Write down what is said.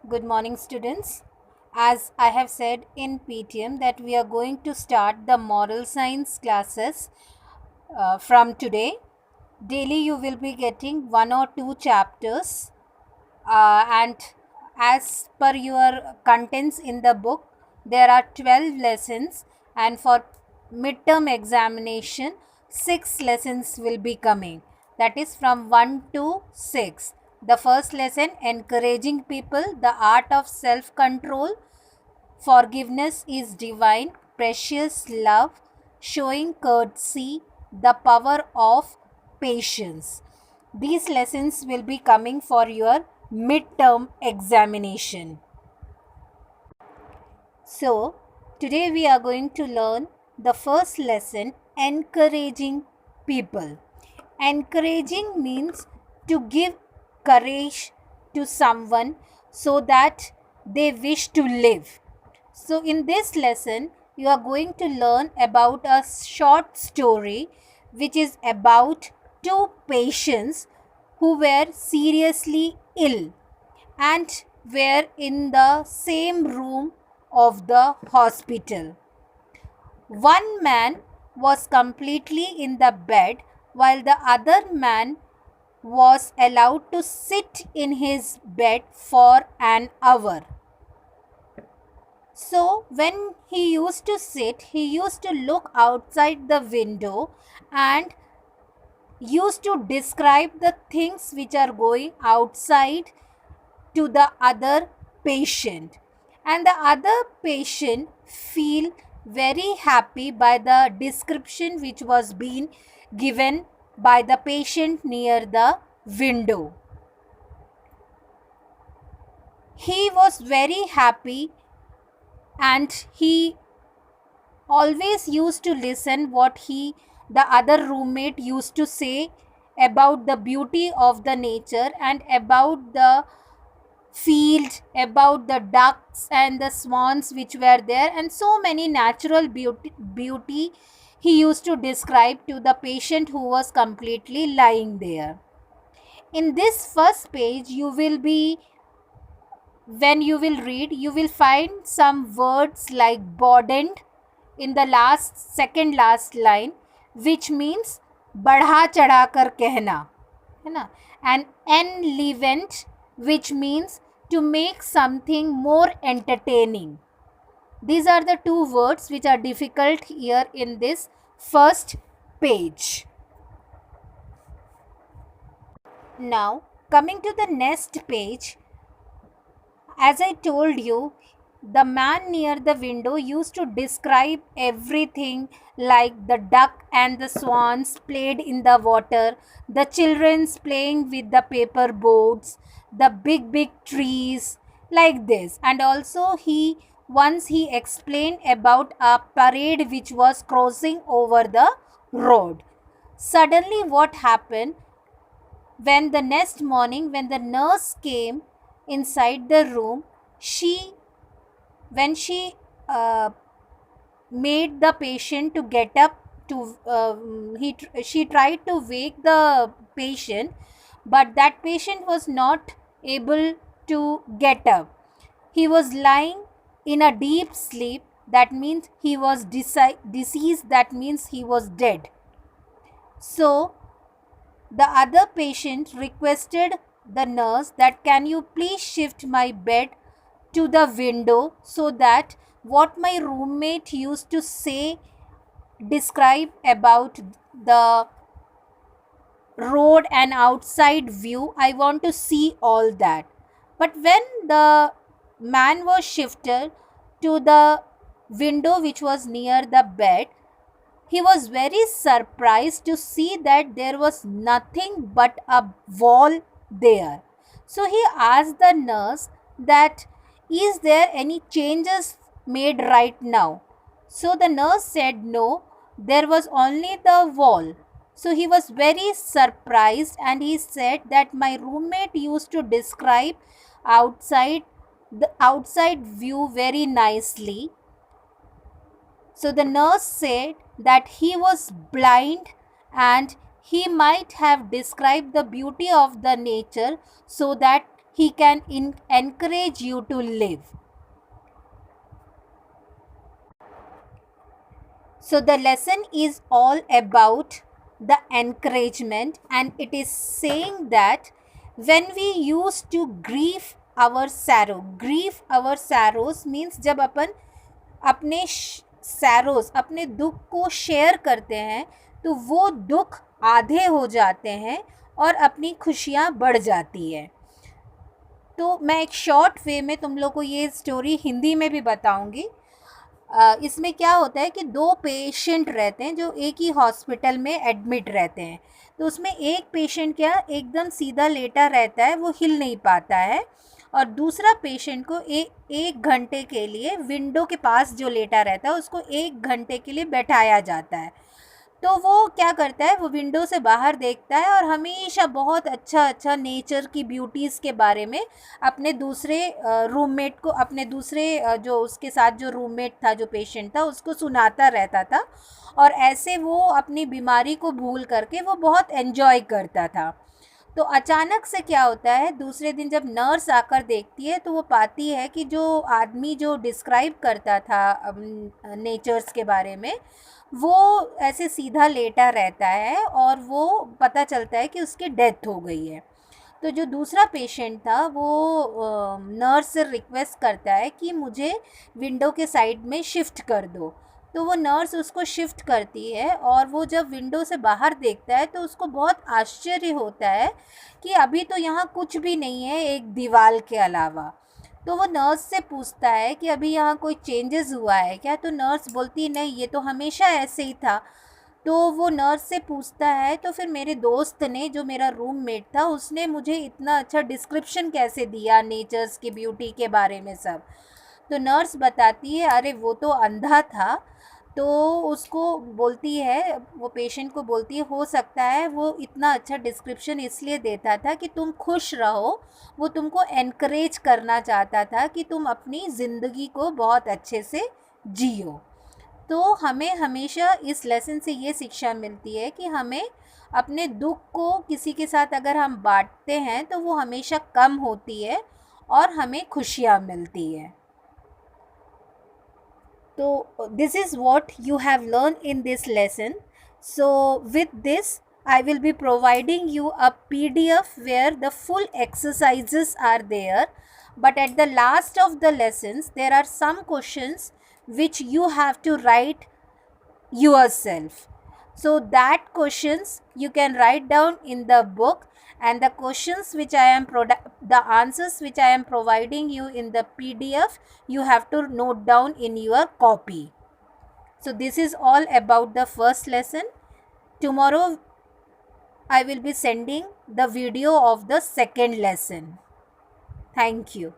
Good morning, students. As I have said in PTM that we are going to start the moral science classes from today. Daily you will be getting one or two chapters and as per your contents in the book, there are 12 lessons, and for midterm examination, 6 lessons will be coming. That is from 1 to 6. The first lesson, encouraging people, the art of self control. Forgiveness is divine, precious love, showing courtesy, the power of patience. These lessons will be coming for your midterm examination. So, today we are going to learn the first lesson, encouraging people. Encouraging means to give courage to someone so that they wish to live. So, in this lesson, you are going to learn about a short story which is about two patients who were seriously ill and were in the same room of the hospital. One man was completely in the bed while the other man was allowed to sit in his bed for an hour. So, when he used to sit, he used to look outside the window and used to describe the things which are going outside to the other patient, and the other patient feel very happy by the description which was being given by the patient near the window. He was very happy and he always used to listen what the other roommate used to say about the beauty of the nature and about the field, about the ducks and the swans which were there, and so many natural beauty he used to describe to the patient who was completely lying there. In this first page, you will be when you will read, you will find some words like burdened in the second last line, which means बढ़ा चढ़ा कर कहना, है ना, and enlivened, which means to make something more entertaining. These are the two words which are difficult here in this first page. Now, coming to the next page, as I told you, the man near the window used to describe everything like the duck and the swans played in the water, the children's playing with the paper boats, the big trees, like this. And also he explained about a parade which was crossing over the road. Suddenly what happened, when the next morning when the nurse came inside the room, when she uh, made the patient to get up to she tried to wake the patient, but that patient was not able to get up. He was lying in a deep sleep, that means he was deceased, that means he was dead. So the other patient requested the nurse that, can you please shift my bed to the window so that what my roommate used to say, describe about the road and outside view, I want to see all that. But when the man was shifted to the window which was near the bed, he was very surprised to see that there was nothing but a wall there. So he asked the nurse that, is there any changes made right now? So the nurse said no, there was only the wall. So he was very surprised and he said that my roommate used to describe outside the outside view very nicely. So the nurse said that he was blind and he might have described the beauty of the nature so that he can encourage you to live. So the lesson is all about the encouragement, and it is saying that when we used to grieve our sorrows means जब अपन अपने सैरोज, अपने दुख को share करते हैं तो वो दुख आधे हो जाते हैं और अपनी खुशियाँ बढ़ जाती है. तो मैं एक शॉर्ट वे में तुम लोग को ये स्टोरी हिंदी में भी बताऊंगी. इसमें क्या होता है कि दो पेशेंट रहते हैं जो एक ही हॉस्पिटल में एडमिट रहते हैं. तो उसमें एक पेशेंट क्या एकदम सीधा लेटा रहता है, वो हिल नहीं पाता है, और दूसरा पेशेंट को एक घंटे के लिए विंडो के पास जो लेटा रहता है उसको 1 घंटे के लिए बैठाया जाता है. तो वो क्या करता है, वो विंडो से बाहर देखता है और हमेशा बहुत अच्छा नेचर की ब्यूटीज़ के बारे में अपने दूसरे रूममेट को, अपने दूसरे जो उसके साथ जो रूममेट था, जो पेशेंट था, उसको सुनाता रहता था. और ऐसे वो अपनी बीमारी को भूल करके वो बहुत एन्जॉय करता था. तो अचानक से क्या होता है, दूसरे दिन जब नर्स आकर देखती है तो वो पाती है कि जो आदमी जो डिस्क्राइब करता था नेचर्स के बारे में, वो ऐसे सीधा लेटा रहता है और वो पता चलता है कि उसकी डेथ हो गई है. तो जो दूसरा पेशेंट था वो नर्स से रिक्वेस्ट करता है कि मुझे विंडो के साइड में शिफ्ट कर दो. तो वो नर्स उसको शिफ्ट करती है और वो जब विंडो से बाहर देखता है तो उसको बहुत आश्चर्य होता है कि अभी तो यहाँ कुछ भी नहीं है एक दीवार के अलावा. तो वो नर्स से पूछता है कि अभी यहाँ कोई चेंजेस हुआ है क्या. तो नर्स बोलती नहीं, ये तो हमेशा ऐसे ही था. तो वो नर्स से पूछता है तो फिर मेरे दोस्त ने, जो मेरा रूममेट था, उसने मुझे इतना अच्छा डिस्क्रिप्शन कैसे दिया नेचर्स की ब्यूटी के बारे में सब. तो नर्स बताती है अरे वो तो अंधा था. तो उसको बोलती है, वो पेशेंट को बोलती है, हो सकता है वो इतना अच्छा डिस्क्रिप्शन इसलिए देता था कि तुम खुश रहो, वो तुमको एनकरेज करना चाहता था कि तुम अपनी ज़िंदगी को बहुत अच्छे से जियो. तो हमें हमेशा इस लेसन से ये शिक्षा मिलती है कि हमें अपने दुख को किसी के साथ अगर हम बांटते हैं तो वो हमेशा कम होती है और हमें खुशियाँ मिलती है. So this is what you have learned in this lesson. So with this I will be providing you a PDF where the full exercises are there, but at the last of the lessons there are some questions which you have to write yourself. So that questions you can write down in the book, and the questions which the answers which I am providing you in the PDF, you have to note down in your copy. So this is all about the first lesson. Tomorrow I will be sending the video of the second lesson. Thank you.